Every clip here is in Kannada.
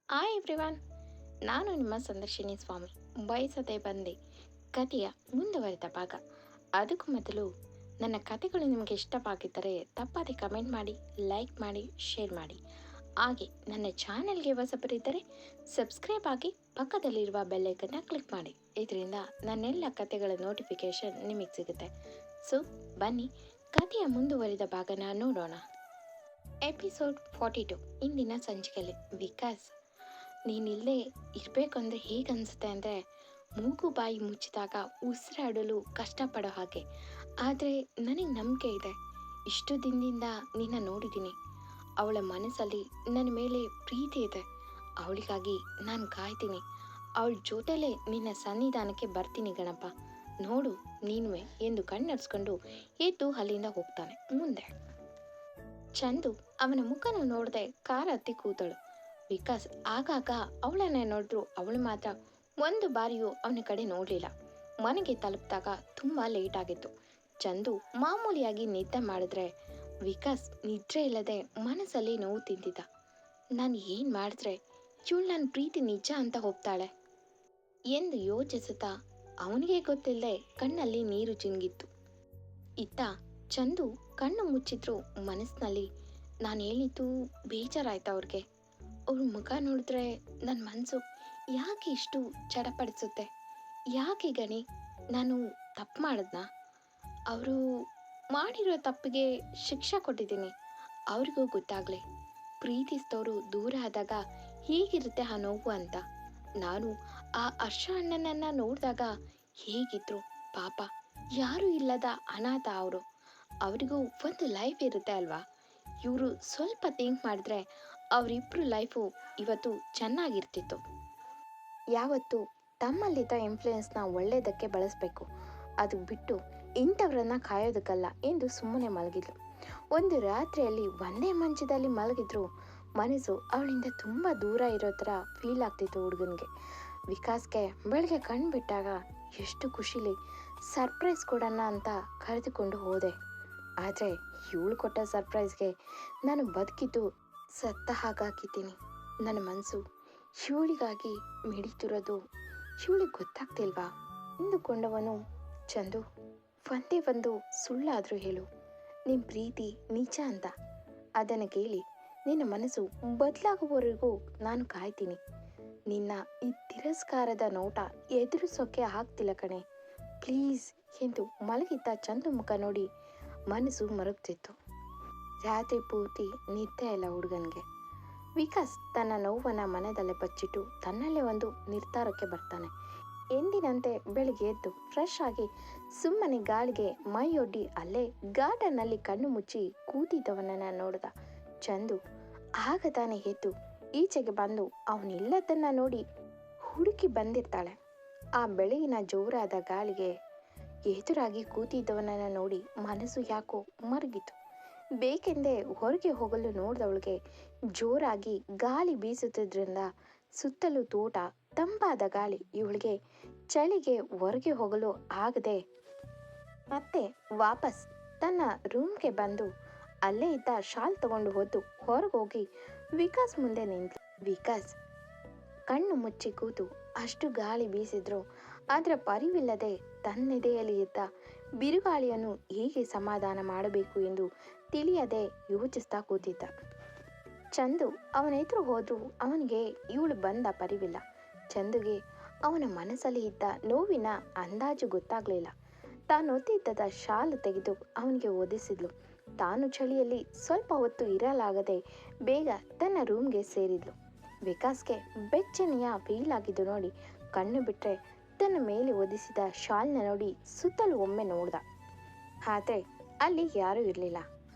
ಹಾಯ್ ಎವ್ರಿವನ್, ನಾನು ನಿಮ್ಮ ಸಂದರ್ಶಿನಿ ಸ್ವಾಮಿ. ಬಯಸದೆ ಬಂದೆ ಕಥೆಯ ಮುಂದುವರೆದ ಭಾಗ. ಅದಕ್ಕೂ ಮೊದಲು ನನ್ನ ಕಥೆಗಳು ನಿಮಗೆ ಇಷ್ಟವಾಗಿದ್ದರೆ ತಪ್ಪದೆ ಕಮೆಂಟ್ ಮಾಡಿ, ಲೈಕ್ ಮಾಡಿ, ಶೇರ್ ಮಾಡಿ. ಹಾಗೆ ನನ್ನ ಚಾನೆಲ್ಗೆ ಹೊಸಬರಿದ್ದರೆ ಸಬ್ಸ್ಕ್ರೈಬ್ ಆಗಿ ಪಕ್ಕದಲ್ಲಿರುವ ಬೆಲ್ಲೈಕನ್ನ ಕ್ಲಿಕ್ ಮಾಡಿ. ಇದರಿಂದ ನನ್ನೆಲ್ಲ ಕಥೆಗಳ ನೋಟಿಫಿಕೇಶನ್ ನಿಮಗೆ ಸಿಗುತ್ತೆ. ಸೊ ಬನ್ನಿ ಕಥೆಯ ಮುಂದುವರಿದ ಭಾಗನ ನೋಡೋಣ. ಎಪಿಸೋಡ್ 42. ಇಂದಿನ ಸಂಚಿಕೆಯಲ್ಲಿ ವಿಕಾಸ್, ನೀನಿಲ್ಲೇ ಇರಬೇಕಂದ್ರೆ ಹೇಗನ್ಸುತ್ತೆ ಅಂದರೆ ಮೂಗು ಬಾಯಿ ಮುಚ್ಚಿದಾಗ ಉಸಿರಾಡಲು ಕಷ್ಟಪಡೋ ಹಾಗೆ. ಆದರೆ ನನಗೆ ನಂಬಿಕೆ ಇದೆ. ಇಷ್ಟು ದಿನದಿಂದ ನಿನ್ನ ನೋಡಿದ್ದೀನಿ. ಅವಳ ಮನಸ್ಸಲ್ಲಿ ನನ್ನ ಮೇಲೆ ಪ್ರೀತಿ ಇದೆ. ಅವಳಿಗಾಗಿ ನಾನು ಕಾಯ್ತೀನಿ. ಅವಳ ಜೊತೆಲೇ ನಿನ್ನ ಸನ್ನಿಧಾನಕ್ಕೆ ಬರ್ತೀನಿ ಗಣಪ. ನೋಡು ನೀನುವೆ ಎಂದು ಕಣ್ಣರ್ಸ್ಕೊಂಡು ಎದ್ದು ಅಲ್ಲಿಂದ ಹೋಗ್ತಾನೆ. ಮುಂದೆ ಚಂದು ಅವನ ಮುಖನ ನೋಡದೆ ಕಾರ್ ಹತ್ತಿ ಕೂತಳು. ವಿಕಾಸ್ ಆಗಾಗ ಅವಳನ್ನೇ ನೋಡಿದ್ರು ಅವಳು ಮಾತ್ರ ಒಂದು ಬಾರಿಯೂ ಅವನ ಕಡೆ ನೋಡಲಿಲ್ಲ. ಮನೆಗೆ ತಲುಪಿದಾಗ ತುಂಬ ಲೇಟ್ ಆಗಿತ್ತು. ಚಂದು ಮಾಮೂಲಿಯಾಗಿ ನಿದ್ದೆ ಮಾಡಿದ್ರೆ ವಿಕಾಸ್ ನಿದ್ರೆ ಇಲ್ಲದೆ ಮನಸ್ಸಲ್ಲಿ ನೋವು ತಿಂತಿದ್ದ. ನಾನು ಏನು ಮಾಡಿದ್ರೆ ಇವಳು ನನ್ನ ಪ್ರೀತಿ ನಿಜ ಅಂತ ಹೋಗ್ತಾಳೆ ಎಂದು ಯೋಚಿಸುತ್ತಾ ಅವನಿಗೆ ಗೊತ್ತಿಲ್ಲದೆ ಕಣ್ಣಲ್ಲಿ ನೀರು ಚಿಂಗಿತ್ತು. ಇತ್ತ ಚಂದು ಕಣ್ಣು ಮುಚ್ಚಿದ್ರು ಮನಸ್ಸಿನಲ್ಲಿ ನಾನು ಹೇಳಿದ್ದು ಬೇಜಾರಾಯ್ತು ಅವ್ರಿಗೆ. ಅವ್ರ ಮುಖ ನೋಡಿದ್ರೆ ನನ್ನ ಮನಸ್ಸು ಯಾಕೆ ಇಷ್ಟು ಚಡಪಡಿಸುತ್ತೆ? ಯಾಕೆ ಗಣಿ, ನಾನು ತಪ್ಪು ಮಾಡಿದ್ನಾ? ಅವರು ಮಾಡಿರೋ ತಪ್ಪಿಗೆ ಶಿಕ್ಷೆ ಕೊಟ್ಟಿದ್ದೀನಿ. ಅವ್ರಿಗೂ ಗೊತ್ತಾಗಲಿ ಪ್ರೀತಿಸಿದವರು ದೂರ ಆದಾಗ ಹೇಗಿರುತ್ತೆ ಆ ನೋವು ಅಂತ. ನಾನು ಆ ಹರ್ಷ ಅಣ್ಣನನ್ನು ನೋಡಿದಾಗ ಹೇಗಿದ್ರು ಪಾಪ, ಯಾರೂ ಇಲ್ಲದ ಅನಾಥ ಅವರು. ಅವರಿಗೂ ಒಂದು ಲೈಫ್ ಇರುತ್ತೆ ಅಲ್ವಾ? ಇವರು ಸ್ವಲ್ಪ ಥಿಂಕ್ ಮಾಡಿದ್ರೆ ಅವರಿಬ್ಬರು ಲೈಫು ಇವತ್ತು ಚೆನ್ನಾಗಿರ್ತಿತ್ತು. ಯಾವತ್ತು ತಮ್ಮಲ್ಲಿದ್ದ ಇನ್ಫ್ಲೂಯೆನ್ಸ್ನ ಒಳ್ಳೆಯದಕ್ಕೆ ಬಳಸಬೇಕು, ಅದು ಬಿಟ್ಟು ಇಂಥವ್ರನ್ನ ಕಾಯೋದಕ್ಕಲ್ಲ ಎಂದು ಸುಮ್ಮನೆ ಮಲಗಿದ್ಲು. ಒಂದು ರಾತ್ರಿಯಲ್ಲಿ ಒಂದೇ ಮಂಚದಲ್ಲಿ ಮಲಗಿದ್ರು ಮನಸ್ಸು ಅವಳಿಂದ ತುಂಬ ದೂರ ಇರೋ ಥರ ಫೀಲ್ ಆಗ್ತಿತ್ತು ಹುಡುಗನಿಗೆ. ವಿಕಾಸ್ಗೆ ಬೆಳಗ್ಗೆ ಕಣ್ಣು ಬಿಟ್ಟಾಗ ಎಷ್ಟು ಖುಷಿಲಿ ಸರ್ಪ್ರೈಸ್ ಕೊಡೋಣ ಅಂತ ಕರೆದುಕೊಂಡು ಹೋದೆ. ಆದರೆ ಇವಳು ಕೊಟ್ಟ ಸರ್ಪ್ರೈಸ್ಗೆ ನಾನು ಬದುಕಿದ್ದು ಸತ್ತ ಹಾಗಾಕಿದ್ದೀನಿ. ನನ್ನ ಮನಸ್ಸು ಇವಳಿಗಾಗಿ ಮಿಡಿತಿರೋದು ಇವಳಿಗೆ ಗೊತ್ತಾಗ್ತಿಲ್ವಾ ಎಂದುಕೊಂಡವನು, ಚಂದು ಒಂದೇ ಒಂದು ಸುಳ್ಳಾದರೂ ಹೇಳು, ನಿನ್ನ ಪ್ರೀತಿ ನಿಜ ಅಂತ. ಅದನ್ನು ಕೇಳಿ ನಿನ್ನ ಮನಸ್ಸು ಬದಲಾಗುವವರೆಗೂ ನಾನು ಕಾಯ್ತೀನಿ. ನಿನ್ನ ಈ ತಿರಸ್ಕಾರದ ನೋಟ ಎದುರಿಸೋಕೆ ಆಗ್ತಿಲ್ಲ ಕಣೆ, ಪ್ಲೀಸ್ ಎಂದು ಮಲಗಿದ್ದ ಚಂದು ಮುಖ ನೋಡಿ ಮನಸ್ಸು ಮರುಗ್ತಿತ್ತು. ರಾತ್ರಿ ಪೂರ್ತಿ ನಿದ್ದೆ ಇಲ್ಲ ಹುಡುಗನಿಗೆ. ವಿಕಾಸ್ ತನ್ನ ನೋವನ್ನು ಮನದಲ್ಲೇ ಬಚ್ಚಿಟ್ಟು ತನ್ನಲ್ಲೇ ಒಂದು ನಿರ್ಧಾರಕ್ಕೆ ಬರ್ತಾನೆ. ಎಂದಿನಂತೆ ಬೆಳಿಗ್ಗೆ ಎದ್ದು ಫ್ರೆಶ್ ಆಗಿ ಸುಮ್ಮನೆ ಗಾಳಿಗೆ ಮೈಯೊಡ್ಡಿ ಅಲ್ಲೇ ಗಾರ್ಡನ್ನಲ್ಲಿ ಕಣ್ಣು ಮುಚ್ಚಿ ಕೂತಿದ್ದವನನ್ನು ನೋಡಿದ ಚಂದು. ಆಗ ತಾನೇ ಎದ್ದು ಈಚೆಗೆ ಬಂದು ಅವನಿಲ್ಲದನ್ನ ನೋಡಿ ಹುಡುಕಿ ಬಂದಿರ್ತಾಳೆ. ಆ ಬೆಳಗಿನ ಜೋರಾದ ಗಾಳಿಗೆ ಎದುರಾಗಿ ಕೂತಿದ್ದವನನ್ನು ನೋಡಿ ಮನಸ್ಸು ಯಾಕೋ ಮರುಗಿತು. ಬೇಕೆಂದೇ ಹೊರಗೆ ಹೋಗಲು ನೋಡಿದವಳಿಗೆ ಜೋರಾಗಿ ಗಾಳಿ ಬೀಸುತ್ತಿದ್ದರಿಂದ ಸುತ್ತಲೂ ತೋಟ, ತಂಪಾದ ಗಾಳಿ ಇವಳಿಗೆ ಚಳಿಗೆ ಹೊರಗೆ ಹೋಗಲು ಆಗದೆ ಮತ್ತೆ ವಾಪಸ್ ತನ್ನ ರೂಮ್ಗೆ ಬಂದು ಅಲ್ಲೇ ಇದ್ದ ಶಾಲ್ ತಗೊಂಡು ಹೊದ್ದು ಹೊರಗೋಗಿ ವಿಕಾಸ್ ಮುಂದೆ ನಿಂತು. ವಿಕಾಸ್ ಕಣ್ಣು ಮುಚ್ಚಿ ಕೂತು ಅಷ್ಟು ಗಾಳಿ ಬೀಸಿದ್ರು ಅದರ ಪರಿವಿಲ್ಲದೆ ತನ್ನೆದೆಯಲ್ಲಿ ಇದ್ದ ಬಿರುಗಾಳಿಯನ್ನು ಹೇಗೆ ಸಮಾಧಾನ ಮಾಡಬೇಕು ಎಂದು ತಿಳಿಯದೆ ಯೋಚಿಸ್ತಾ ಕೂತಿದ್ದ. ಚಂದು ಅವನ ಎದುರು ಹೋದ್ರೂ ಅವನಿಗೆ ಇವಳು ಬಂದ ಪರಿವಿಲ್ಲ. ಚಂದುಗೆ ಅವನ ಮನಸ್ಸಲ್ಲಿ ಇದ್ದ ನೋವಿನ ಅಂದಾಜು ಗೊತ್ತಾಗಲಿಲ್ಲ. ತಾನು ಒತ್ತಿದ್ದದ ಶಾಲು ತೆಗೆದು ಅವನಿಗೆ ಒದಿಸಿದ್ಲು. ತಾನು ಚಳಿಯಲ್ಲಿ ಸ್ವಲ್ಪ ಹೊತ್ತು ಇರಲಾಗದೆ ಬೇಗ ತನ್ನ ರೂಮ್ಗೆ ಸೇರಿದ್ಲು. ವಿಕಾಸ್ಗೆ ಬೆಚ್ಚನೆಯ ಫೀಲ್ ಆಗಿದ್ದು ನೋಡಿ ಕಣ್ಣು ಬಿಟ್ಟರೆ ತನ್ನ ಮೇಲೆ ಒದಿಸಿದ ಶಾಲ್ನ ನೋಡಿ ಸುತ್ತಲೂ ಒಮ್ಮೆ ನೋಡ್ದ. ಆದರೆ ಅಲ್ಲಿ ಯಾರೂ ಇರಲಿಲ್ಲ.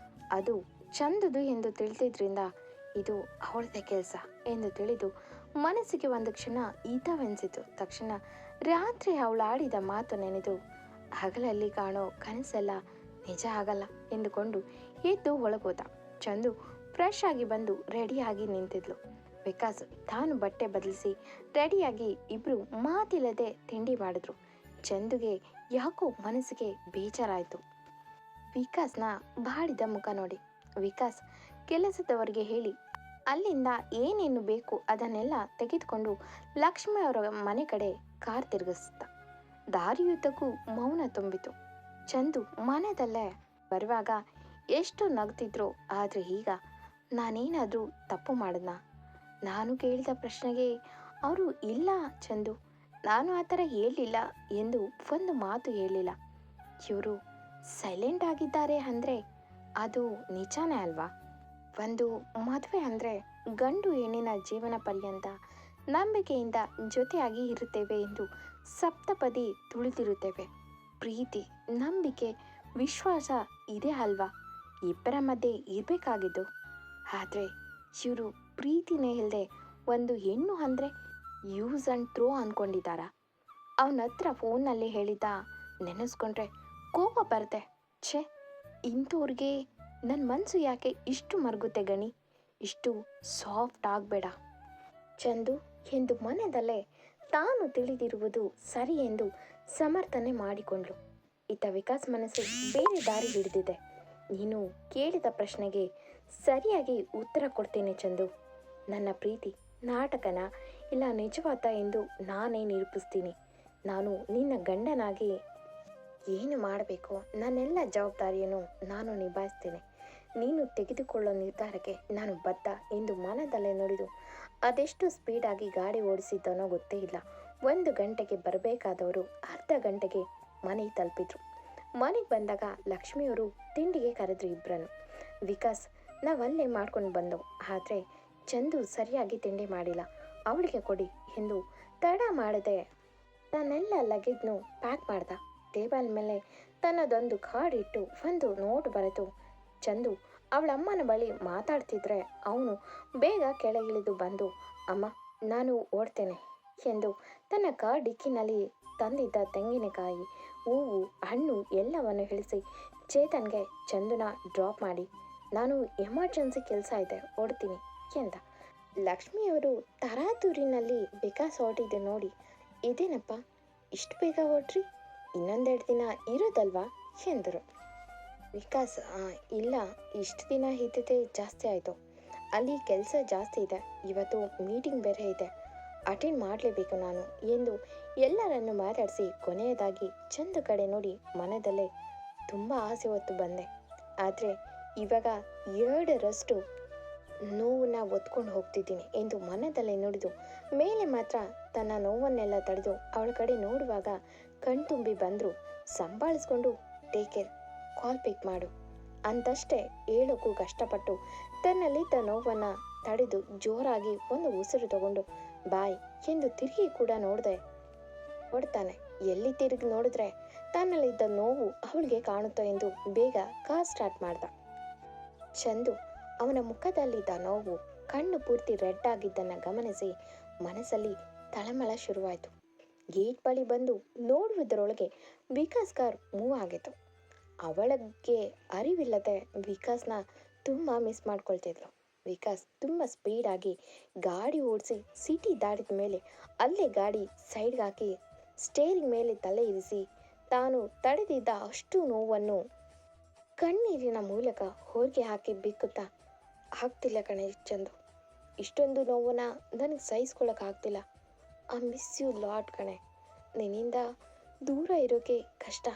ಅದು ಚಂದುದು ಎಂದು ತಿಳಿದಿದ್ರಿಂದ ಇದು ಅವಳದೇ ಕೆಲಸ ಎಂದು ತಿಳಿದು ಮನಸ್ಸಿಗೆ ಒಂದು ಕ್ಷಣ ಹಿತವೆನಿಸಿತು. ತಕ್ಷಣ ರಾತ್ರಿ ಅವಳಾಡಿದ ಮಾತು ನೆನೆದು ಹಗಲಲ್ಲಿ ಕಾಣೋ ಕನಸೆಲ್ಲ ನಿಜ ಆಗಲ್ಲ ಎಂದುಕೊಂಡು ಎದ್ದು ಒಳಗೋದ. ಚಂದು ಫ್ರೆಶ್ ಆಗಿ ಬಂದು ರೆಡಿಯಾಗಿ ನಿಂತಿದ್ಲು. ವಿಕಾಸ್ ತಾನು ಬಟ್ಟೆ ಬದಲಿಸಿ ರೆಡಿಯಾಗಿ ಇಬ್ಬರು ಮಾತಿಲ್ಲದೆ ತಿಂಡಿ ಮಾಡಿದ್ರು. ಚಂದುಗೆ ಯಾಕೋ ಮನಸ್ಸಿಗೆ ಬೇಜಾರಾಯಿತು ವಿಕಾಸ್ನ ಬಾಡಿದ ಮುಖ ನೋಡಿ. ವಿಕಾಸ್ ಕೆಲಸದವರಿಗೆ ಹೇಳಿ ಅಲ್ಲಿಂದ ಏನೇನು ಬೇಕು ಅದನ್ನೆಲ್ಲ ತೆಗೆದುಕೊಂಡು ಲಕ್ಷ್ಮಿ ಅವರ ಮನೆ ಕಡೆ ಕಾರ್ ತಿರುಗಿಸ್ತ. ದಾರಿಯುದ್ದಕ್ಕೂ ಮೌನ ತುಂಬಿತು. ಚಂದು ಮನೆಯಲ್ಲೇ ಬರುವಾಗ ಎಷ್ಟು ನಗ್ತಿದ್ರು. ಆದರೆ ಈಗ ನಾನೇನಾದರೂ ತಪ್ಪು ಮಾಡಿದ್ನಾ? ನಾನು ಕೇಳಿದ ಪ್ರಶ್ನೆಗೆ ಅವರು ಇಲ್ಲ ಚಂದು, ನಾನು ಆ ಥರ ಹೇಳಲಿಲ್ಲ ಎಂದು ಒಂದು ಮಾತು ಹೇಳಿಲ್ಲ. ಇವರು ಸೈಲೆಂಟ್ ಆಗಿದ್ದಾರೆ ಅಂದರೆ ಅದು ನಿಜಾನೇ ಅಲ್ವಾ? ಒಂದು ಮದುವೆ ಅಂದರೆ ಗಂಡು ಹೆಣ್ಣಿನ ಜೀವನ ಪರ್ಯಂತ ನಂಬಿಕೆಯಿಂದ ಜೊತೆಯಾಗಿ ಇರುತ್ತೇವೆ ಎಂದು ಸಪ್ತಪದಿ ತುಳಿದಿರುತ್ತೇವೆ. ಪ್ರೀತಿ, ನಂಬಿಕೆ, ವಿಶ್ವಾಸ ಇದೆ ಅಲ್ವಾ ಇಬ್ಬರ ಮಧ್ಯೆ ಇರಬೇಕಾಗಿದ್ದು. ಆದರೆ ಇವರು ಪ್ರೀತಿನೇ ಇಲ್ಲದೆ ಒಂದು ಹೆಣ್ಣು ಅಂದರೆ ಯೂಸ್ ಆ್ಯಂಡ್ ಥ್ರೋ ಅಂದ್ಕೊಂಡಿದ್ದಾರ. ಅವನ ಹತ್ರ ಫೋನ್ನಲ್ಲಿ ಹೇಳಿದ್ದ ನೆನೆಸ್ಕೊಂಡ್ರೆ ಕೋಪ ಬರುತ್ತೆ. ಛೇ, ಇಂಥವ್ರಿಗೆ ನನ್ನ ಮನಸ್ಸು ಯಾಕೆ ಇಷ್ಟು ಮರುಗುತ್ತೆ ಗಣಿ, ಇಷ್ಟು ಸಾಫ್ಟ್ ಆಗಬೇಡ ಚಂದು ಎಂದು ಮನೆಯಲ್ಲೇ ತಾನು ತಿಳಿದಿರುವುದು ಸರಿ ಎಂದು ಸಮರ್ಥನೆ ಮಾಡಿಕೊಂಡ್ಳು. ಇತ್ತ ವಿಕಾಸ್ ಮನಸ್ಸು ಬೇರೆ ದಾರಿ ಹಿಡಿದಿದೆ. ನೀನು ಕೇಳಿದ ಪ್ರಶ್ನೆಗೆ ಸರಿಯಾಗಿ ಉತ್ತರ ಕೊಡ್ತೇನೆ ಚಂದು. ನನ್ನ ಪ್ರೀತಿ ನಾಟಕನ ಇಲ್ಲ ನಿಜವಾದ ಎಂದು ನಾನೇ ನಿರೂಪಿಸ್ತೀನಿ. ನಾನು ನಿನ್ನ ಗಂಡನಾಗಿ ಏನು ಮಾಡಬೇಕು ನನ್ನೆಲ್ಲ ಜವಾಬ್ದಾರಿಯನ್ನು ನಾನು ನಿಭಾಯಿಸ್ತೇನೆ. ನೀನು ತೆಗೆದುಕೊಳ್ಳೋ ನಿರ್ಧಾರಕ್ಕೆ ನಾನು ಬದ್ಧ ಎಂದು ಮನದಲ್ಲೇ ನುಡಿದು ಅದೆಷ್ಟು ಸ್ಪೀಡಾಗಿ ಗಾಡಿ ಓಡಿಸಿದ್ದನೋ ಗೊತ್ತೇ ಇಲ್ಲ. 1 ಗಂಟೆಗೆ ಬರಬೇಕಾದವರು ಅರ್ಧ ಗಂಟೆಗೆ ಮನೆಗೆ ತಲುಪಿದ್ರು. ಮನೆಗೆ ಬಂದಾಗ ಲಕ್ಷ್ಮಿಯವರು ತಿಂಡಿಗೆ ಕರೆದ್ರು ಇಬ್ಬರನ್ನು. ವಿಕಾಸ್ ನಾವಲ್ಲೇ ಮಾಡ್ಕೊಂಡು ಬಂದವು, ಆದರೆ ಚಂದು ಸರಿಯಾಗಿ ತಿಂಡಿ ಮಾಡಿಲ್ಲ, ಅವಳಿಗೆ ಕೊಡಿ ಎಂದು ತಡ ಮಾಡದೆ ತನ್ನೆಲ್ಲ ಲಗೇಜ್ನು ಪ್ಯಾಕ್ ಮಾಡ್ದ. ಟೇಬಲ್ ಮೇಲೆ ತನ್ನದೊಂದು ಕಾರ್ಡ್ ಇಟ್ಟು ಒಂದು ನೋಟ್ ಬರೆದು ಚಂದು ಅವಳ ಅಮ್ಮನ ಬಳಿ ಮಾತಾಡ್ತಿದ್ರೆ ಅವನು ಬೇಗ ಕೆಳಗಿಳಿದು ಬಂದು, ಅಮ್ಮ ನಾನು ಓಡ್ತೇನೆ ಎಂದು ತನ್ನ ಕಾರ್ ಡಿಕ್ಕಿನಲ್ಲಿ ತಂದಿದ್ದ ತೆಂಗಿನಕಾಯಿ, ಹೂವು, ಹಣ್ಣು ಎಲ್ಲವನ್ನು ಇಳಿಸಿ ಚೇತನ್ಗೆ ಚಂದುನ ಡ್ರಾಪ್ ಮಾಡಿ, ನಾನು ಎಮರ್ಜೆನ್ಸಿ ಕೆಲಸ ಇದೆ ಓಡ್ತೀನಿ ಎಂದ. ಲಕ್ಷ್ಮಿಯವರು ತರಾತುರಿನಲ್ಲಿ ವಿಕಾಸ್ ಹೊರಟಿದ್ದೆ ನೋಡಿ, ಇದೇನಪ್ಪ ಇಷ್ಟು ಬೇಗ ಹೊರಟ್ರಿ, ಇನ್ನೊಂದೆರಡು ದಿನ ಇರೋದಲ್ವಾ ಎಂದರು. ವಿಕಾಸ್ ಇಲ್ಲ, ಇಷ್ಟು ದಿನ ಇದ್ದಿದ್ದೇ ಜಾಸ್ತಿ ಆಯಿತು, ಅಲ್ಲಿ ಕೆಲಸ ಜಾಸ್ತಿ ಇದೆ, ಇವತ್ತು ಮೀಟಿಂಗ್ ಬೇರೆ ಇದೆ, ಅಟೆಂಡ್ ಮಾಡಲೇಬೇಕು ನಾನು ಎಂದು ಎಲ್ಲರನ್ನು ಮಾತಾಡಿಸಿ ಕೊನೆಯದಾಗಿ ಚಂದು ಕಡೆ ನೋಡಿ ಮನದಲ್ಲೇ ತುಂಬ ಆಸೆ ಹೊತ್ತು ಬಂದೆ, ಆದರೆ ಇವಾಗ 2ರಷ್ಟು ನೋವನ್ನು ಒತ್ಕೊಂಡು ಹೋಗ್ತಿದ್ದೀನಿ ಎಂದು ಮನದಲ್ಲೇ ನುಡಿದು ಮೇಲೆ ಮಾತ್ರ ತನ್ನ ನೋವನ್ನೆಲ್ಲ ತಡೆದು ಅವಳ ಕಡೆ ನೋಡುವಾಗ ಕಣ್ತುಂಬಿ ಬಂದರು. ಸಂಭಾಳಿಸ್ಕೊಂಡು ಟೇಕ್ ಕೇರ್, ಕಾಲ್ ಪಿಕ್ ಮಾಡು ಅಂತಷ್ಟೇ ಹೇಳೋಕ್ಕೂ ಕಷ್ಟಪಟ್ಟು ತನ್ನಲ್ಲಿದ್ದ ನೋವನ್ನು ತಡೆದು ಜೋರಾಗಿ ಒಂದು ಉಸಿರು ತಗೊಂಡು ಬಾಯ್ ಎಂದು ತಿರುಗಿ ಕೂಡ ನೋಡಿದೆ ಹೊಡ್ತಾನೆ. ಎಲ್ಲಿ ತಿರುಗಿ ನೋಡಿದ್ರೆ ತನ್ನಲ್ಲಿದ್ದ ನೋವು ಅವಳಿಗೆ ಕಾಣುತ್ತೋ ಎಂದು ಬೇಗ ಕಾರ್ ಸ್ಟಾರ್ಟ್ ಮಾಡ್ದ. ಚಂದು ಅವನ ಮುಖದಲ್ಲಿದ್ದ ನೋವು, ಕಣ್ಣು ಪೂರ್ತಿ ರೆಡ್ ಆಗಿದ್ದನ್ನು ಗಮನಿಸಿ ಮನಸ್ಸಲ್ಲಿ ತಳಮಳ ಶುರುವಾಯಿತು. ಗೇಟ್ ಬಳಿ ಬಂದು ನೋಡುವುದರೊಳಗೆ ವಿಕಾಸ್ ಕಾರ್ ಮೂವ್ ಆಗಿತ್ತು. ಅವಳಿಗೆ ಅರಿವಿಲ್ಲದೆ ವಿಕಾಸ್ನ ತುಂಬ ಮಿಸ್ ಮಾಡ್ಕೊಳ್ತಿದ್ಲು. ವಿಕಾಸ್ ತುಂಬ ಸ್ಪೀಡಾಗಿ ಗಾಡಿ ಓಡಿಸಿ ಸಿಟಿ ದಾಟಿದ ಮೇಲೆ ಅಲ್ಲೇ ಗಾಡಿ ಸೈಡ್ಗೆ ಹಾಕಿ ಸ್ಟೇರಿಂಗ್ ಮೇಲೆ ತಲೆ ಇರಿಸಿ ತಾನು ತಡೆದಿದ್ದ ಅಷ್ಟು ನೋವನ್ನು ಕಣ್ಣೀರಿನ ಮೂಲಕ ಹೊರಗೆ ಹಾಕಿ ಬಿಕ್ಕುತ್ತಾ, ಆಗ್ತಿಲ್ಲ ಕಣೆ ಚಂದು, ಇಷ್ಟೊಂದು ನೋವನ್ನು ನನಗೆ ಸಹಿಸ್ಕೊಳ್ಳೋಕ್ಕಾಗ್ತಿಲ್ಲ, ಐ ಮಿಸ್ ಯು ಲಾಟ್ ಕಣೆ, ನಿನ್ನಿಂದ ದೂರ ಇರೋಕ್ಕೆ ಕಷ್ಟ,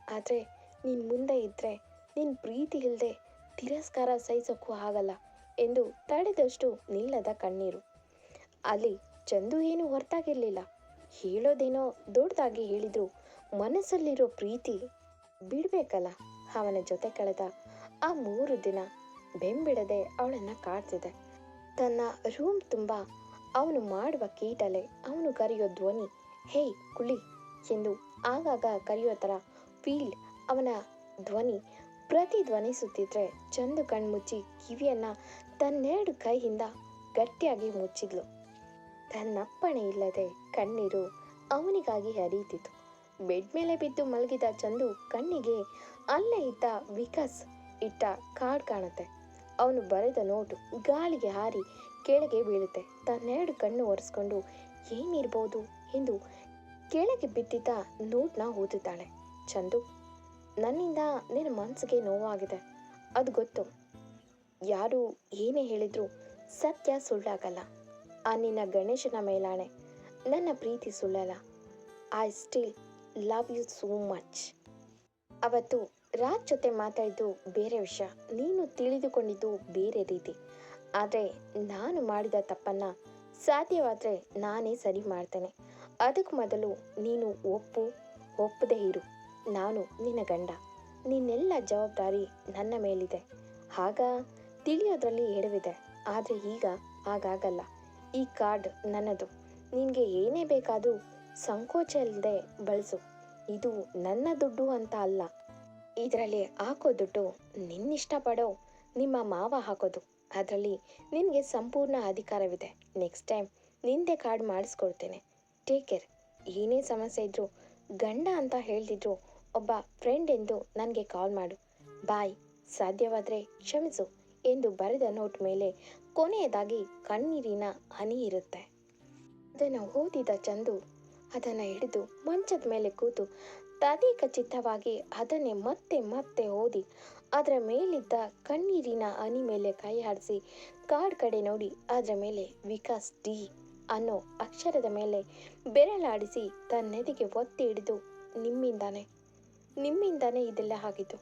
ಆದರೆ ನೀನು ಮುಂದೆ ಇದ್ದರೆ ನಿನ್ನ ಪ್ರೀತಿ ಇಲ್ಲದೆ ತಿರಸ್ಕಾರ ಸಹಿಸೋಕ್ಕೂ ಆಗಲ್ಲ ಎಂದು ತಡೆದಷ್ಟು ನಿಲ್ಲದ ಕಣ್ಣೀರು. ಅಲ್ಲಿ ಚಂದು ಏನು ಹೊರತಾಗಿರಲಿಲ್ಲ, ಹೇಳೋದೇನೋ ದೊಡ್ಡದಾಗಿ ಹೇಳಿದ್ರು ಮನಸ್ಸಲ್ಲಿರೋ ಪ್ರೀತಿ ಬಿಡಬೇಕಲ್ಲ. ಅವನ ಜೊತೆ ಕಳೆದ ಆ 3 ದಿನ ಬೆಂಬಿಡದೆ ಅವಳನ್ನು ಕಾಡ್ತಿದೆ. ತನ್ನ ರೂಮ್ ತುಂಬ ಅವನು ಮಾಡುವ ಕೀಟಲೆ, ಅವನು ಕರೆಯೋ ಧ್ವನಿ, ಹೇಯ್ ಕುಳಿ ಎಂದು ಆಗಾಗ ಕರೆಯೋ ಥರ ಫೀಲ್, ಅವನ ಧ್ವನಿ ಪ್ರತಿಧ್ವನಿಸುತ್ತಿದ್ರೆ ಚಂದು ಕಣ್ಮುಚ್ಚಿ ಕಿವಿಯನ್ನು ತನ್ನೆರಡು ಕೈಯಿಂದ ಗಟ್ಟಿಯಾಗಿ ಮುಚ್ಚಿದ್ಲು. ತನ್ನಪ್ಪಣೆ ಇಲ್ಲದೆ ಕಣ್ಣೀರು ಅವನಿಗಾಗಿ ಹರಿಯುತ್ತಿತ್ತು. ಬೆಡ್ ಮೇಲೆ ಬಿದ್ದು ಮಲಗಿದ ಚಂದು ಕಣ್ಣಿಗೆ ಅಲ್ಲೇ ಇದ್ದ ವಿಕಾಸ್ ಇಟ್ಟ ಕಾರ್ಡ್ ಕಾಣುತ್ತೆ. ಅವನು ಬರೆದ ನೋಟು ಗಾಳಿಗೆ ಹಾರಿ ಕೆಳಗೆ ಬೀಳುತ್ತೆ. ತನ್ನೆರಡು ಕಣ್ಣು ಒರೆಸ್ಕೊಂಡು ಏನಿರ್ಬೋದು ಎಂದು ಕೆಳಗೆ ಬಿದ್ದಿದ್ದ ನೋಟ್ನ ಓದುತ್ತಾಳೆ. ಚಂದು, ನನ್ನಿಂದ ನಿನ್ನ ಮನಸ್ಸಿಗೆ ನೋವಾಗಿದೆ, ಅದು ಗೊತ್ತು. ಯಾರು ಏನೇ ಹೇಳಿದ್ರು ಸತ್ಯ ಸುಳ್ಳಾಗಲ್ಲ. ಆ ನಿನ್ನ ಗಣೇಶನ ಮೇಲಾಣೆ, ನನ್ನ ಪ್ರೀತಿ ಸುಳ್ಳಲ್ಲ. I still love you so much. ಅವತ್ತು ರಾಜ್ ಜೊತೆ ಮಾತಾಡಿದ್ದು ಬೇರೆ ವಿಷಯ, ನೀನು ತಿಳಿದುಕೊಂಡಿದ್ದು ಬೇರೆ ರೀತಿ. ಆದರೆ ನಾನು ಮಾಡಿದ ತಪ್ಪನ್ನು ಸಾಧ್ಯವಾದರೆ ನಾನೇ ಸರಿ ಮಾಡ್ತೇನೆ. ಅದಕ್ಕೂ ಮೊದಲು ನೀನು ಒಪ್ಪದೇ ಇರು. ನಾನು ನಿನ್ನ ಗಂಡ, ನಿನ್ನೆಲ್ಲ ಜವಾಬ್ದಾರಿ ನನ್ನ ಮೇಲಿದೆ. ಆಗ ತಿಳಿಯೋದ್ರಲ್ಲಿ ಎಡವಿದೆ, ಆದರೆ ಈಗ ಹಾಗಾಗಲ್ಲ. ಈ ಕಾರ್ಡ್ ನನ್ನದು, ನಿನಗೆ ಏನೇ ಬೇಕಾದರೂ ಸಂಕೋಚ ಇಲ್ಲದೆ ಬಳಸು. ಇದು ನನ್ನ ದುಡ್ಡು ಅಂತ ಅಲ್ಲ. ಇದರಲ್ಲಿ ಹಾಕೋ ದುಡ್ಡು ನಿನ್ನಿಷ್ಟಪಡೋ ನಿಮ್ಮ ಮಾವ ಹಾಕೋದು. ಅದರಲ್ಲಿ ನಿನಗೆ ಸಂಪೂರ್ಣ ಅಧಿಕಾರವಿದೆ. ನೆಕ್ಸ್ಟ್ ಟೈಮ್ ನಿಂದೆ ಕಾರ್ಡ್ ಮಾಡಿಸ್ಕೊಡ್ತೇನೆ. Take care. ಏನೇ ಸಮಸ್ಯೆ ಇದ್ದರೂ ಗಂಡ ಅಂತ ಹೇಳ್ತಿದ್ರು ಒಬ್ಬ ಫ್ರೆಂಡ್ ಎಂದು ನನಗೆ ಕಾಲ್ ಮಾಡು. ಬಾಯ್. ಸಾಧ್ಯವಾದರೆ ಕ್ಷಮಿಸು ಎಂದು ಬರೆದ ನೋಟ್ ಮೇಲೆ ಕೊನೆಯದಾಗಿ ಕಣ್ಣೀರಿನ ಹನಿ ಇರುತ್ತೆ. ಅದನ್ನು ಓದಿದ ಚಂದು ಅದನ್ನು ಹಿಡಿದು ಮಂಚದ ಮೇಲೆ ಕೂತು ತದೇಕಚಿತ್ತವಾಗಿ ಅದನ್ನೇ ಮತ್ತೆ ಮತ್ತೆ ಓದಿ ಅದರ ಮೇಲಿದ್ದ ಕಣ್ಣೀರಿನ ಹನಿ ಮೇಲೆ ಕೈ ಆಡಿಸಿ ಕಾರ್ಡ್ ಕಡೆ ನೋಡಿ ಅದರ ಮೇಲೆ ವಿಕಾಸ್ ಡಿ ಅನ್ನೋ ಅಕ್ಷರದ ಮೇಲೆ ಬೆರಳಾಡಿಸಿ ತನ್ನೆದೆಗೆ ಒತ್ತಿ ಹಿಡಿದು ನಿಮ್ಮಿಂದಾನೇ ಇದೆಲ್ಲ ಆಗಿದ್ದು.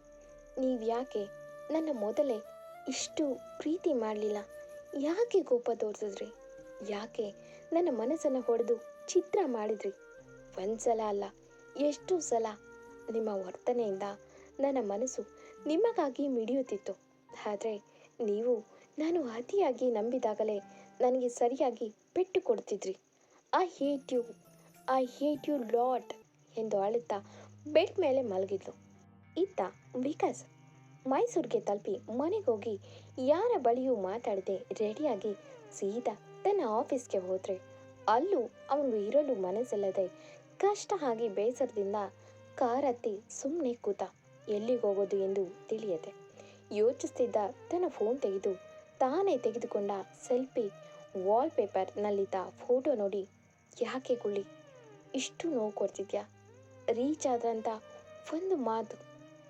ನೀವ್ಯಾಕೆ ನನ್ನ ಮೊದಲೇ ಇಷ್ಟು ಪ್ರೀತಿ ಮಾಡಲಿಲ್ಲ? ಯಾಕೆ ಕೋಪ ತೋರಿಸಿದ್ರಿ? ಯಾಕೆ ನನ್ನ ಮನಸ್ಸನ್ನು ಹೊಡೆದು ಚಿತ್ರ ಮಾಡಿದ್ರಿ? ಒಂದ್ಸಲ ಅಲ್ಲ, ಎಷ್ಟು ಸಲ ನಿಮ್ಮ ವರ್ತನೆಯಿಂದ ನನ್ನ ಮನಸ್ಸು ನಿಮಗಾಗಿ ಮಿಡಿಯುತ್ತಿತ್ತು. ಆದರೆ ನೀವು ನಾನು ಅತಿಯಾಗಿ ನಂಬಿದಾಗಲೇ ನನಗೆ ಸರಿಯಾಗಿ ಪೆಟ್ಟು ಕೊಡ್ತಿದ್ರಿ. ಐ ಹೇಟ್ ಯು ಲಾಟ್ ಎಂದು ಅಳುತ್ತಾ ಬೆಡ್ ಮೇಲೆ ಮಲಗಿದ್ಲು. ಇತ್ತ ವಿಕಾಸ್ ಮೈಸೂರಿಗೆ ತಲುಪಿ ಮನೆಗೋಗಿ ಯಾರ ಬಳಿಯೂ ಮಾತಾಡದೆ ರೆಡಿಯಾಗಿ ಸೀದಾ ತನ್ನ ಆಫೀಸ್ಗೆ ಹೋದರೆ ಅಲ್ಲೂ ಅವನು ಇರಲು ಮನಸ್ಸಿಲ್ಲದೆ ಕಷ್ಟ ಆಗಿ ಬೇಸರದಿಂದ ಕಾರ್ ಹತ್ತಿ ಸುಮ್ಮನೆ ಕೂತ. ಎಲ್ಲಿಗೆ ಹೋಗೋದು ಎಂದು ತಿಳಿಯದೆ ಯೋಚಿಸ್ತಿದ್ದ ತನ್ನ ಫೋನ್ ತೆಗೆದು ತಾನೇ ತೆಗೆದುಕೊಂಡ ಸೆಲ್ಫಿ ವಾಲ್ಪೇಪರ್ನಲ್ಲಿದ್ದ ಫೋಟೋ ನೋಡಿ, ಯಾಕೆ ಗುಳ್ಳಿ ಇಷ್ಟು ನೋವು ಕೊಡ್ತಿದ್ಯಾ? ರೀಚ್ ಆದ್ರಂತ ಒಂದು ಮಾತು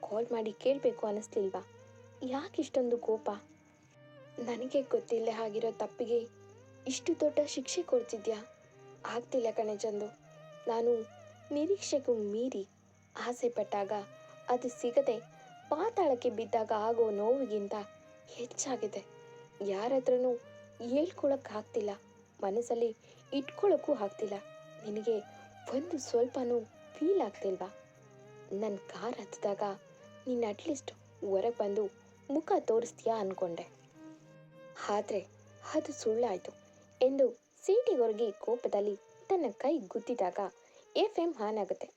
ಕಾಲ್ ಮಾಡಿ ಕೇಳಬೇಕು ಅನ್ನಿಸ್ಲಿಲ್ವಾ? ಯಾಕಿಷ್ಟೊಂದು ಕೋಪ? ನನಗೆ ಗೊತ್ತಿಲ್ಲ ಆಗಿರೋ ತಪ್ಪಿಗೆ ಇಷ್ಟು ದೊಡ್ಡ ಶಿಕ್ಷೆ ಕೊಡ್ತಿದ್ಯಾ? ಆಗ್ತಿಲ್ಲ ಕಣೆ ಚಂದು. ನಾನು ನಿರೀಕ್ಷೆಗೂ ಮೀರಿ ಆಸೆ ಪಟ್ಟಾಗ ಅದು ಸಿಗದೆ ಪಾತಾಳಕ್ಕೆ ಬಿದ್ದಾಗ ಆಗೋ ನೋವಿಗಿಂತ ಹೆಚ್ಚಾಗಿದೆ. ಯಾರ ಹತ್ರನೂ ಹೇಳ್ಕೊಳಕ್ಕಾಗ್ತಿಲ್ಲ, ಮನಸ್ಸಲ್ಲಿ ಇಟ್ಕೊಳ್ಳೋಕ್ಕೂ ಆಗ್ತಿಲ್ಲ. ನಿನಗೆ ಒಂದು ಸ್ವಲ್ಪನೂ ಫೀಲ್ ಆಗ್ತಿಲ್ವಾ? ನನ್ನ ಕಾರ್ ಹತ್ತಿದಾಗ ನೀನು ಅಟ್ಲೀಸ್ಟ್ ಹೊರಗೆ ಬಂದು ಮುಖ ತೋರಿಸ್ತೀಯಾ ಅಂದ್ಕೊಂಡೆ. ಆದರೆ ಅದು ಸುಳ್ಳಾಯಿತು ಎಂದು ಸೀಟಿಗೊರಗಿ ಕೋಪದಲ್ಲಿ ತನ್ನ ಕೈ ಗುದ್ದಿದಾಗ FM ಆನ್ ಆಗುತ್ತೆ.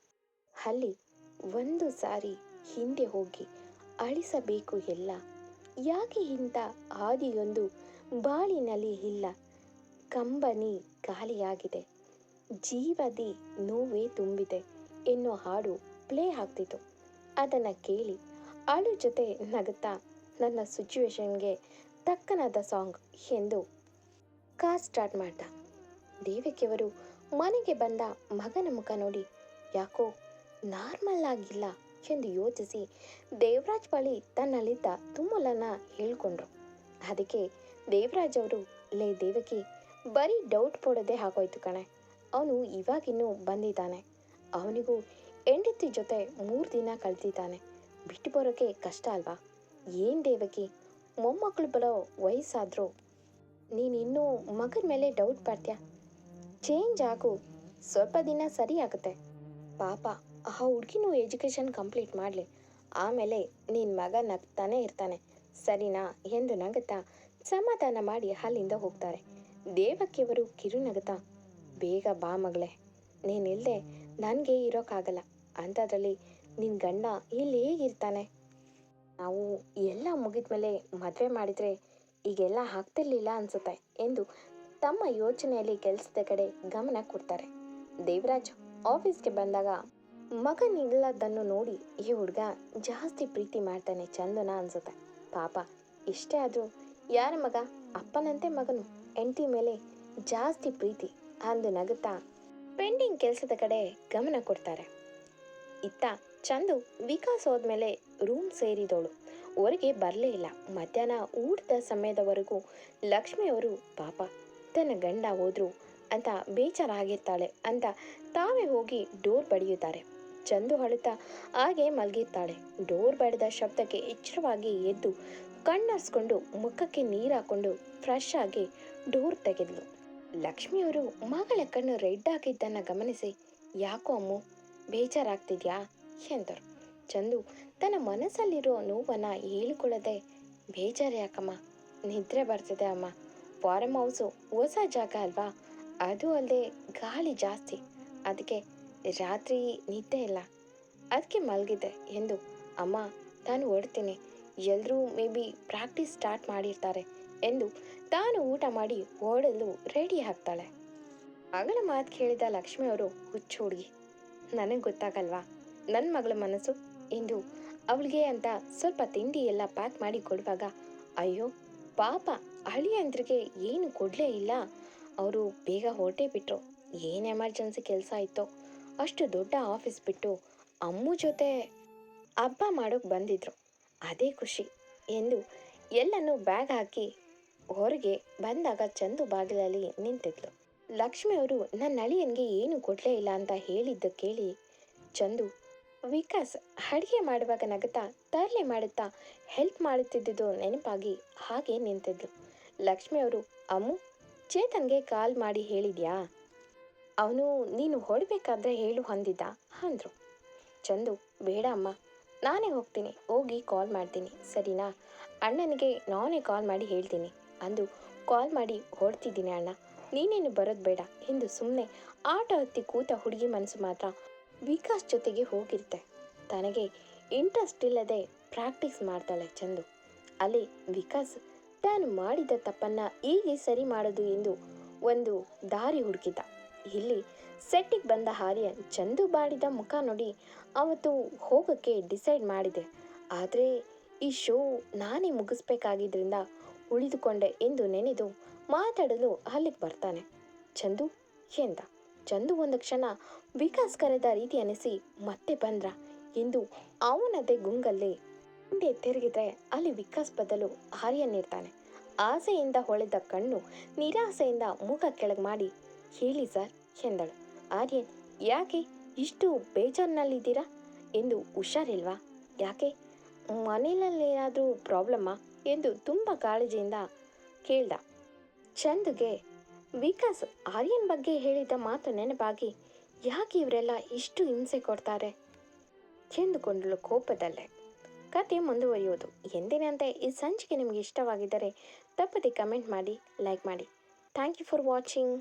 ಅಲ್ಲಿ ಒಂದು ಸಾರಿ ಹಿಂದೆ ಹೋಗಿ ಅಳಿಸಬೇಕು ಎಲ್ಲ. ಯಾಕೆ ಇಂಥ ಆದಿಯೊಂದು ಬಾಳಿನಲ್ಲಿ ಇಲ್ಲ? ಕಂಬನಿ ಖಾಲಿಯಾಗಿದೆ, ಜೀವದಿ ನೋವೇ ತುಂಬಿದೆ ಎನ್ನೋ ಹಾಡು ಪ್ಲೇ ಆಗ್ತಿತ್ತು. ಅದನ್ನು ಕೇಳಿ ಅಳು ಜೊತೆ ನಗುತ್ತಾ ನನ್ನ ಸಿಚುವೇಶನ್ಗೆ ತಕ್ಕನಾದ ಸಾಂಗ್ ಎಂದು ಕಾರ್ ಸ್ಟಾರ್ಟ್ ಮಾಡ್ದ. ದೇವಕಿಯವರು ಮನೆಗೆ ಬಂದ ಮಗನ ಮುಖ ನೋಡಿ ಯಾಕೋ ನಾರ್ಮಲ್ ಆಗಿಲ್ಲ ಎಂದು ಯೋಚಿಸಿ ದೇವರಾಜ್ ಬಳಿ ತನ್ನಲ್ಲಿದ್ದ ತುಮ್ಮಲನ್ನು ಹೇಳ್ಕೊಂಡ್ರು. ಅದಕ್ಕೆ ದೇವರಾಜ್ ಅವರು, ಲೇ ದೇವಕಿ, ಬರೀ ಡೌಟ್ ಪಡೋದೇ ಆಗೋಯ್ತು ಕಣೆ. ಅವನು ಇವಾಗಿನ್ನೂ ಬಂದಿದ್ದಾನೆ. ಅವನಿಗೂ ಹೆಂಡತಿ ಜೊತೆ 3 ದಿನ ಕಳೆದಿದ್ದಾನೆ. ಬಿಟ್ಟು ಬರೋಕ್ಕೆ ಕಷ್ಟ ಅಲ್ವಾ? ಏನು ದೇವಕಿ, ಮೊಮ್ಮಕ್ಕಳು ಬರೋ ವಯಸ್ಸಾದರೂ ನೀನಿನ್ನೂ ಮಗನ ಮೇಲೆ ಡೌಟ್ ಪಡ್ತೀಯ? ಚೇಂಜ್ ಆಗು, ಸ್ವಲ್ಪ ದಿನ ಸರಿ ಆಗುತ್ತೆ. ಪಾಪ ಆ ಹುಡುಗಿನೂ ಎಜುಕೇಷನ್ ಕಂಪ್ಲೀಟ್ ಮಾಡಲಿ, ಆಮೇಲೆ ನಿನ್ನ ಮಗ ನಗ್ತಾನೆ ಇರ್ತಾನೆ, ಸರಿನಾ ಎಂದು ನಗುತ್ತಾ ಸಮಾಧಾನ ಮಾಡಿ ಅಲ್ಲಿಂದ ಹೋಗ್ತಾರೆ. ದೇವಕಿಯವರು ಕಿರುನಗುತ್ತಾ, ಬೇಗ ಬಾ ಮಗಳೇ, ನೀನಿಲ್ಲದೆ ನನಗೆ ಇರೋಕ್ಕಾಗಲ್ಲ. ಅಂಥದ್ರಲ್ಲಿ ನಿನ್ನ ಗಂಡ ಇಲ್ಲಿ ಹೇಗಿರ್ತಾನೆ? ನಾವು ಎಲ್ಲ ಮುಗಿದ ಮೇಲೆ ಮದುವೆ ಮಾಡಿದರೆ ಈಗೆಲ್ಲ ಆಗ್ತಿರ್ಲಿಲ್ಲ ಅನಿಸುತ್ತೆ ಎಂದು ತಮ್ಮ ಯೋಚನೆಯಲ್ಲಿ ಕೆಲಸದ ಕಡೆ ಗಮನ ಕೊಡ್ತಾರೆ. ದೇವರಾಜ್ ಆಫೀಸ್ಗೆ ಬಂದಾಗ ಮಗನಿಲ್ಲದನ್ನು ನೋಡಿ ಈ ಹುಡುಗ ಜಾಸ್ತಿ ಪ್ರೀತಿ ಮಾಡ್ತಾನೆ ಚಂದನ ಅನಿಸುತ್ತೆ. ಪಾಪ ಇಷ್ಟೇ ಆದರೂ ಯಾರ ಮಗ, ಅಪ್ಪನಂತೆ ಮಗನು ಹೆಂಡತಿ ಮೇಲೆ ಜಾಸ್ತಿ ಪ್ರೀತಿ ಅಂದು ನಗುತ್ತಾ ಪೆಂಡಿಂಗ್ ಕೆಲಸದ ಕಡೆ ಗಮನ ಕೊಡ್ತಾರೆ. ಇತ್ತ ಚಂದು ವಿಕಾಸ್ ಹೋದ್ಮೇಲೆ ರೂಮ್ ಸೇರಿದವಳು ಹೊರಗೆ ಬರಲೇ ಇಲ್ಲ. ಮಧ್ಯಾಹ್ನ ಊಟದ ಸಮಯದವರೆಗೂ ಲಕ್ಷ್ಮಿಯವರು ಪಾಪ ತನ್ನ ಗಂಡ ಹೋದ್ರು ಅಂತ ಬೇಜಾರಾಗಿರ್ತಾಳೆ ಅಂತ ತಾವೇ ಹೋಗಿ ಡೋರ್ ಬಡಿಯುತ್ತಾರೆ. ಚಂದು ಅಳುತ್ತಾ ಹಾಗೆ ಮಲಗಿರ್ತಾಳೆ. ಡೋರ್ ಬಡಿದ ಶಬ್ದಕ್ಕೆ ಎಚ್ಚರವಾಗಿ ಎದ್ದು ಕಣ್ಣರ್ಸ್ಕೊಂಡು ಮುಖಕ್ಕೆ ನೀರು ಹಾಕೊಂಡು ಫ್ರೆಶ್ ಆಗಿ ಡೋರ್ ತೆಗೆದ್ಲು. ಲಕ್ಷ್ಮಿಯವರು ಮಗಳ ಕಣ್ಣು ರೆಡ್ ಆಗಿದ್ದನ್ನು ಗಮನಿಸಿ, ಯಾಕೋ ಅಮ್ಮು, ಬೇಜಾರಾಗ್ತಿದ್ಯಾ ಎಂದರು. ಚಂದು ತನ್ನ ಮನಸ್ಸಲ್ಲಿರೋ ನೋವನ್ನು ಹೇಳಿಕೊಳ್ಳದೆ, ಬೇಜಾರು ಯಾಕಮ್ಮ, ನಿದ್ರೆ ಬರ್ತಿದೆ ಅಮ್ಮ. ಫಾರಮ್ ಹೌಸು ಹೊಸ ಜಾಗ ಅಲ್ವಾ, ಅದು ಅಲ್ಲದೆ ಗಾಳಿ ಜಾಸ್ತಿ, ಅದಕ್ಕೆ ರಾತ್ರಿ ನಿದ್ದೆ ಇಲ್ಲ, ಅದಕ್ಕೆ ಮಲಗಿದೆ ಎಂದು. ಅಮ್ಮ ನಾನು ಹೊರಡ್ತೀನಿ, ಎಲ್ಲರೂ ಮೇ ಬಿ ಪ್ರಾಕ್ಟೀಸ್ ಸ್ಟಾರ್ಟ್ ಮಾಡಿರ್ತಾರೆ ಎಂದು ತಾನು ಊಟ ಮಾಡಿ ಓಡಲು ರೆಡಿ ಆಗ್ತಾಳೆ. ಮಗಳ ಮಾತು ಕೇಳಿದ ಲಕ್ಷ್ಮಿಯವರು, ಹುಚ್ಚು ಹುಡುಗಿ, ನನಗೆ ಗೊತ್ತಾಗಲ್ವಾ ನನ್ನ ಮಗಳ ಮನಸ್ಸು ಎಂದು ಅವಳಿಗೆ ಅಂತ ಸ್ವಲ್ಪ ತಿಂಡಿ ಎಲ್ಲ ಪ್ಯಾಕ್ ಮಾಡಿ ಕೊಡುವಾಗ, ಅಯ್ಯೋ ಪಾಪ ಅಳಿಯಂದ್ರಿಗೆ ಏನು ಕೊಡಲೇ ಇಲ್ಲ, ಅವರು ಬೇಗ ಹೊರಟೇ ಬಿಟ್ರು, ಏನು ಎಮರ್ಜೆನ್ಸಿ ಕೆಲಸ ಇತ್ತೋ, ಅಷ್ಟು ದೊಡ್ಡ ಆಫೀಸ್ ಬಿಟ್ಟು ಅಮ್ಮು ಜೊತೆ ಹಬ್ಬ ಮಾಡೋಕೆ ಬಂದಿದ್ರು, ಅದೇ ಖುಷಿ ಎಂದು ಎಲ್ಲನೂ ಬ್ಯಾಗ್ ಹಾಕಿ ಹೊರಗೆ ಬಂದಾಗ ಚಂದು ಬಾಗಿಲಲ್ಲಿ ನಿಂತಿದ್ಲು. ಲಕ್ಷ್ಮಿಯವರು ನನ್ನ ಅಳಿಯನಿಗೆ ಏನು ಕೊಡಲೇ ಇಲ್ಲ ಅಂತ ಹೇಳಿದ್ದು ಕೇಳಿ ಚಂದು ವಿಕಾಸ್ ಅಡುಗೆ ಮಾಡುವಾಗ ನಗುತ್ತಾ ತರಲೆ ಮಾಡುತ್ತಾ ಹೆಲ್ಪ್ ಮಾಡುತ್ತಿದ್ದುದು ನೆನಪಾಗಿ ಹಾಗೆ ನಿಂತಿದ್ಲು. ಲಕ್ಷ್ಮಿಯವರು, ಅಮ್ಮು ಚೇತನ್ಗೆ ಕಾಲ್ ಮಾಡಿ ಹೇಳಿದ್ಯಾ, ಅವನು ನೀನು ಹೊರಡಬೇಕಾದ್ರೆ ಹೇಳು ಅಂದಿದ್ದ ಅಂದರು. ಚಂದು, ಬೇಡ ಅಮ್ಮ, ನಾನೇ ಹೋಗ್ತೀನಿ, ಹೋಗಿ ಕಾಲ್ ಮಾಡ್ತೀನಿ ಸರಿನಾ, ಅಣ್ಣನಿಗೆ ನಾನೇ ಕಾಲ್ ಮಾಡಿ ಹೇಳ್ತೀನಿ ಅಂದು ಕಾಲ್ ಮಾಡಿ ಹೊರಡ್ತಿದ್ದೀನಿ ಅಣ್ಣ, ನೀನೇನು ಬರೋದು ಬೇಡ ಎಂದು ಸುಮ್ಮನೆ ಆಟ ಹತ್ತಿ ಕೂತ ಹುಡುಗಿ ಮನಸ್ಸು ಮಾತ್ರ ವಿಕಾಸ್ ಜೊತೆಗೆ ಹೋಗಿರುತ್ತೆ. ತನಗೆ ಇಂಟ್ರೆಸ್ಟ್ ಇಲ್ಲದೆ ಪ್ರಾಕ್ಟೀಸ್ ಮಾಡ್ತಾಳೆ ಚಂದು. ಅಲ್ಲಿ ವಿಕಾಸ್ ತಾನು ಮಾಡಿದ ತಪ್ಪನ್ನು ಹೇಗೆ ಸರಿ ಮಾಡೋದು ಎಂದು ಒಂದು ದಾರಿ ಹುಡುಕಿದ್ದ. ಇಲ್ಲಿ ಸೆಟ್ಟಿಗೆ ಬಂದ ಆರ್ಯನ್ ಚಂದು ಬಾಡಿದ ಮುಖ ನೋಡಿ ಅವತ್ತು ಹೋಗೋಕ್ಕೆ ಡಿಸೈಡ್ ಮಾಡಿದೆ, ಆದರೆ ಈ ಶೋ ನಾನೇ ಮುಗಿಸ್ಬೇಕಾಗಿದ್ದರಿಂದ ಉಳಿದುಕೊಂಡೆ ಎಂದು ನೆನೆದು ಮಾತಾಡಲು ಅಲ್ಲಿಗೆ ಬರ್ತಾನೆ. ಚಂದು ಎಂದ. ಚಂದು ಒಂದು ಕ್ಷಣ ವಿಕಾಸ್ ಕರೆದ ರೀತಿ ಅನಿಸಿ ಮತ್ತೆ ಬಂದ್ರ ಎಂದು ಅವನದೇ ಗುಂಗಲ್ಲಿ ಹಿಂದೆ ತಿರುಗಿದ್ರೆ ಅಲ್ಲಿ ವಿಕಾಸ್ ಬದಲು ಆರ್ಯನ್ ಇರ್ತಾನೆ. ಆಸೆಯಿಂದ ಹೊಳೆದ ಕಣ್ಣು ನಿರಾಸೆಯಿಂದ ಮುಖ ಕೆಳಗೆ ಮಾಡಿ, ಹೇಳಿ ಸರ್ ಎಂದಳು. ಆರ್ಯನ್, ಯಾಕೆ ಇಷ್ಟು ಬೇಜಾರಿನಲ್ಲಿದ್ದೀರಾ ಎಂದು. ಹುಷಾರಿಲ್ವಾ, ಯಾಕೆ ಮನೆಯಲ್ಲೇನಾದರೂ ಪ್ರಾಬ್ಲಮ್ಮಾ ಎಂದು ತುಂಬ ಕಾಳಜಿಯಿಂದ ಕೇಳ್ದ. ಚಂದುಗೆ ವಿಕಾಸ್ ಆರ್ಯನ್ ಬಗ್ಗೆ ಹೇಳಿದ ಮಾತು ನೆನಪಾಗಿ, ಯಾಕೆ ಇವರೆಲ್ಲ ಇಷ್ಟು ಹಿಂಸೆ ಕೊಡ್ತಾರೆ ಎಂದುಕೊಂಡಳು ಕೋಪದಲ್ಲೇ. ಕತೆ ಮುಂದುವರಿಯೋದು ಎಂದಿನಂತೆ ಈ ಸಂಚಿಕೆ ನಿಮಗೆ ಇಷ್ಟವಾಗಿದ್ದರೆ ತಪ್ಪದೆ ಕಮೆಂಟ್ ಮಾಡಿ, ಲೈಕ್ ಮಾಡಿ. Thank you for watching.